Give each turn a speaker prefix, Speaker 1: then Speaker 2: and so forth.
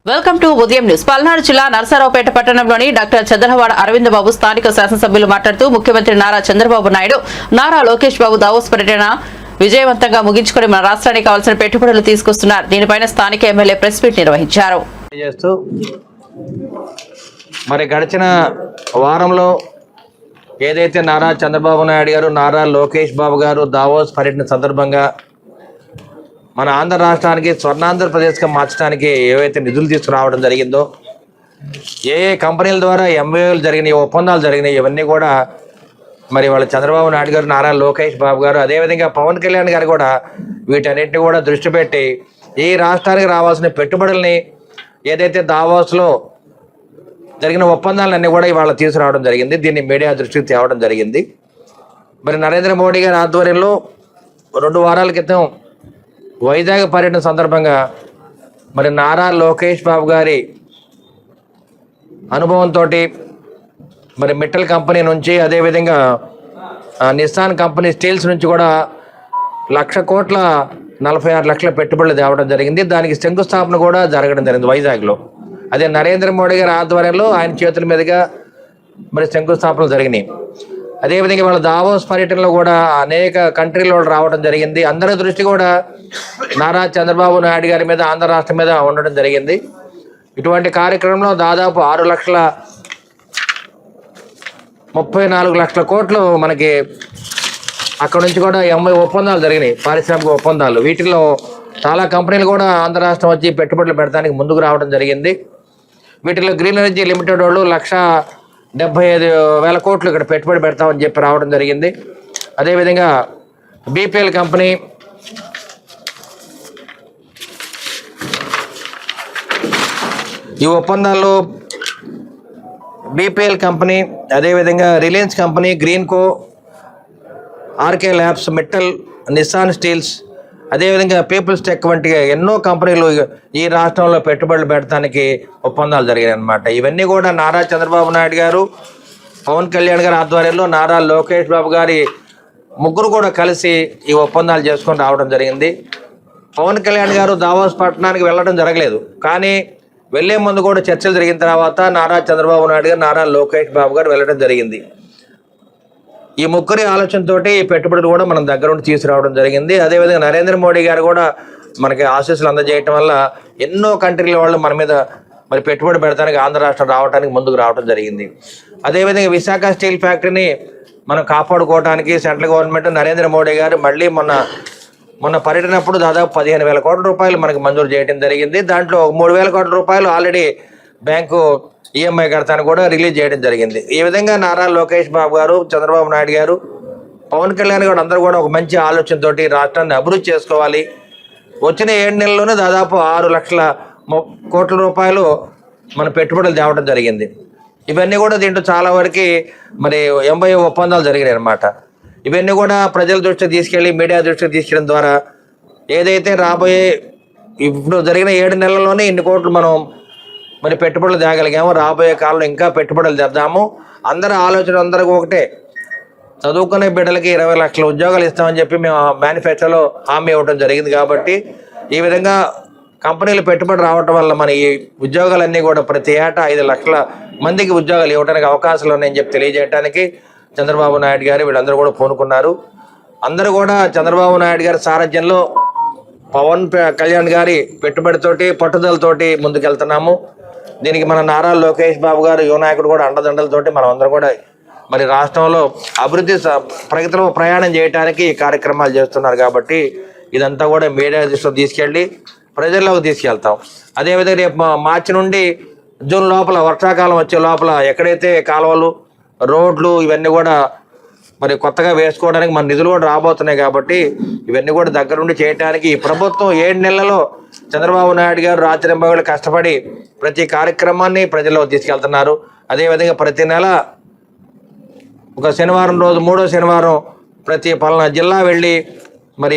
Speaker 1: Welcome to ఉదయం news. Palnadu జిల్లా నరసరావుపేట పట్టణంలోని డాక్టర్ చంద్రవాడ అరవింద్ బాబు స్థానిక శాసనసభ్యులు మాట్లాడుతూ ముఖ్యమంత్రి నారా చంద్రబాబు నాయుడు, నారా లోకేష్ బాబు దావోస్ పర్యటన విజయవంతంగా ముగించుకుని మన రాష్ట్రానికి కావాల్సిన పెట్టుబడులు తీసుకొస్తున్నారు. దీనిపైన స్థానిక ఎమ్మెల్యే ప్రెస్ మీట్ నిర్వహించారు.
Speaker 2: మరి గడిచిన వారంలో ఏదైతే నారా చంద్రబాబు నాయుడు గారు, నారా లోకేష్ బాబు గారు దావోస్ పర్యటన సందర్భంగా మన ఆంధ్ర రాష్ట్రానికి స్వర్ణాంధ్రప్రదేశ్గా మార్చడానికి ఏవైతే నిధులు తీసుకురావడం జరిగిందో, ఏ కంపెనీల ద్వారా ఎంఓయూలు జరిగినాయి, ఒప్పందాలు జరిగినాయి, ఇవన్నీ కూడా మరి వాళ్ళ చంద్రబాబు నాయుడు గారు, నారా లోకేష్ బాబు గారు, అదేవిధంగా పవన్ కళ్యాణ్ గారు కూడా వీటన్నిటిని కూడా దృష్టి పెట్టి ఈ రాష్ట్రానికి రావాల్సిన పెట్టుబడుల్ని ఏదైతే దావోస్లో జరిగిన ఒప్పందాలన్నీ కూడా ఇవాళ తీసుకురావడం జరిగింది. దీన్ని మీడియా దృష్టికి తేవడం జరిగింది. మరి నరేంద్ర మోడీ గారి ఆధ్వర్యంలో 2 వారాల క్రితం వైజాగ్ పర్యటన సందర్భంగా మరి నారా లోకేష్ బాబు గారి అనుభవంతో మరి మిట్టల్ కంపెనీ నుంచి, అదేవిధంగా నిస్సాన్ కంపెనీ స్టీల్స్ నుంచి కూడా 1,46,00,000 పెట్టుబడులు తేవడం జరిగింది. దానికి శంకుస్థాపన కూడా జరగడం జరిగింది వైజాగ్లో. అదే నరేంద్ర మోడీ గారి ఆధ్వర్యంలో ఆయన చేతుల మీదుగా మరి శంకుస్థాపనలు జరిగినాయి. అదేవిధంగా వాళ్ళ దావోస్ పర్యటనలో కూడా అనేక కంట్రీల వాళ్ళు రావడం జరిగింది. అందరి దృష్టి కూడా నారా చంద్రబాబు నాయుడు గారి మీద, ఆంధ్ర రాష్ట్రం మీద ఉండడం జరిగింది. ఇటువంటి కార్యక్రమంలో దాదాపు 6,34,00,000 కోట్లు మనకి అక్కడ నుంచి కూడా 80 ఒప్పందాలు జరిగినాయి, పారిశ్రామిక ఒప్పందాలు. వీటిలో చాలా కంపెనీలు కూడా ఆంధ్ర రాష్ట్రం వచ్చి పెట్టుబడులు పెడతానికి ముందుకు రావడం జరిగింది. వీటిలో గ్రీన్ ఎనర్జీ లిమిటెడ్ వాళ్ళు 1,75,000 కోట్లు ఇక్కడ పెట్టుబడి పెడతామని చెప్పి రావడం జరిగింది. అదేవిధంగా బీపీఎల్ కంపెనీ, ఈ ఒప్పందాల్లో బీపీఎల్ కంపెనీ, అదేవిధంగా Reliance company, Greenko, RK labs, Mittal, Nissan steels, అదేవిధంగా పీపుల్స్ టెక్ వంటి ఎన్నో కంపెనీలు ఈ రాష్ట్రంలో పెట్టుబడులు పెడతానికి ఒప్పందాలు జరిగాయి అన్నమాట. ఇవన్నీ కూడా నారా చంద్రబాబు నాయుడు గారు, పవన్ కళ్యాణ్ గారి ఆధ్వర్యంలో నారా లోకేష్ బాబు గారి ముగ్గురు కూడా కలిసి ఈ ఒప్పందాలు చేసుకొని రావడం జరిగింది. పవన్ కళ్యాణ్ గారు దావోస్ పట్టణానికి వెళ్ళడం జరగలేదు, కానీ వెళ్లే ముందు కూడా చర్చలు జరిగిన తర్వాత నారా చంద్రబాబు నాయుడు గారు, నారా లోకేష్ బాబు గారు వెళ్ళడం జరిగింది. ఈ ముగ్గురి ఆలోచనతోటి ఈ పెట్టుబడులు కూడా మనం దగ్గర ఉండి తీసుకురావడం జరిగింది. అదేవిధంగా నరేంద్ర మోడీ గారు కూడా మనకి ఆశీస్సులు అందజేయటం వల్ల ఎన్నో కంట్రీల వాళ్ళు మన మీద మరి పెట్టుబడి పెడతానికి ఆంధ్ర రాష్ట్రం రావడానికి ముందుకు రావడం జరిగింది. అదేవిధంగా విశాఖ స్టీల్ ఫ్యాక్టరీని మనం కాపాడుకోవడానికి సెంట్రల్ గవర్నమెంట్, నరేంద్ర మోడీ గారు మళ్ళీ మొన్న పర్యటనప్పుడు దాదాపు 15,000 కోట్ల రూపాయలు మనకు మంజూరు చేయడం జరిగింది. దాంట్లో 3,000 కోట్ల రూపాయలు ఆల్రెడీ బ్యాంకు ఈఎంఐ కడతాను కూడా రిలీజ్ చేయడం జరిగింది. ఈ విధంగా నారా లోకేష్ బాబు గారు, చంద్రబాబు నాయుడు గారు, పవన్ కళ్యాణ్ గారు అందరూ కూడా ఒక మంచి ఆలోచనతోటి రాష్ట్రాన్ని అభివృద్ధి చేసుకోవాలి. వచ్చిన 7 నెలల్లోనే దాదాపు 6,00,000 కోట్ల రూపాయలు మన పెట్టుబడులు తేవడం జరిగింది. ఇవన్నీ కూడా దీంట్లో చాలా వరకు మరి 80 ఒప్పందాలు జరిగినాయి అన్నమాట. ఇవన్నీ కూడా ప్రజల దృష్టికి తీసుకెళ్ళి, మీడియా దృష్టికి తీసుకెళ్ళడం ద్వారా ఏదైతే రాబోయే ఇప్పుడు జరిగిన 7 నెలల్లోనే ఇన్ని కోట్లు మనం మరి పెట్టుబడులు తేగలిగాము. రాబోయే కాలంలో ఇంకా పెట్టుబడులు తెద్దాము. అందరి ఆలోచన అందరికీ ఒకటే, చదువుకునే బిడ్డలకి 20 లక్షల ఉద్యోగాలు ఇస్తామని చెప్పి మేము మేనిఫెస్టోలో హామీ ఇవ్వడం జరిగింది. కాబట్టి ఈ విధంగా కంపెనీలు పెట్టుబడి రావడం వల్ల మన ఈ ఉద్యోగాలన్నీ కూడా ప్రతి ఏటా 5 లక్షల మందికి ఉద్యోగాలు ఇవ్వడానికి అవకాశాలు ఉన్నాయని చెప్పి తెలియజేయడానికి చంద్రబాబు నాయుడు గారు వీళ్ళందరూ కూడా పూనుకున్నారు. అందరూ కూడా చంద్రబాబు నాయుడు గారి సారథ్యంలో పవన్ కళ్యాణ్ గారి పెట్టుబడితోటి, పట్టుదలతోటి ముందుకెళ్తున్నాము. దీనికి మన నారా లోకేష్ బాబు గారు, యువ నాయకుడు కూడా అండదండలతోటి మనం అందరం కూడా మరి రాష్ట్రంలో అభివృద్ధి ప్రగతిలో ప్రయాణం చేయడానికి ఈ కార్యక్రమాలు చేస్తున్నారు. కాబట్టి ఇదంతా కూడా మీడియా దృష్టిలో తీసుకెళ్ళి ప్రజల్లోకి తీసుకెళ్తాం. అదేవిధంగా రేపు మార్చి నుండి జూన్ లోపల, వర్షాకాలం వచ్చే లోపల ఎక్కడైతే కాలువలు, రోడ్లు ఇవన్నీ కూడా మరి కొత్తగా వేసుకోవడానికి మన నిధులు కూడా రాబోతున్నాయి. కాబట్టి ఇవన్నీ కూడా దగ్గరుండి చేయడానికి ఈ ప్రభుత్వం 7 నెలలలో చంద్రబాబు నాయుడు గారు రాత్రింబగళ్ళు కష్టపడి ప్రతి కార్యక్రమాన్ని ప్రజల్లో తీసుకెళ్తున్నారు. అదేవిధంగా ప్రతి నెల ఒక శనివారం రోజు, 3వ శనివారం ప్రతి పలానా జిల్లా వెళ్ళి మరి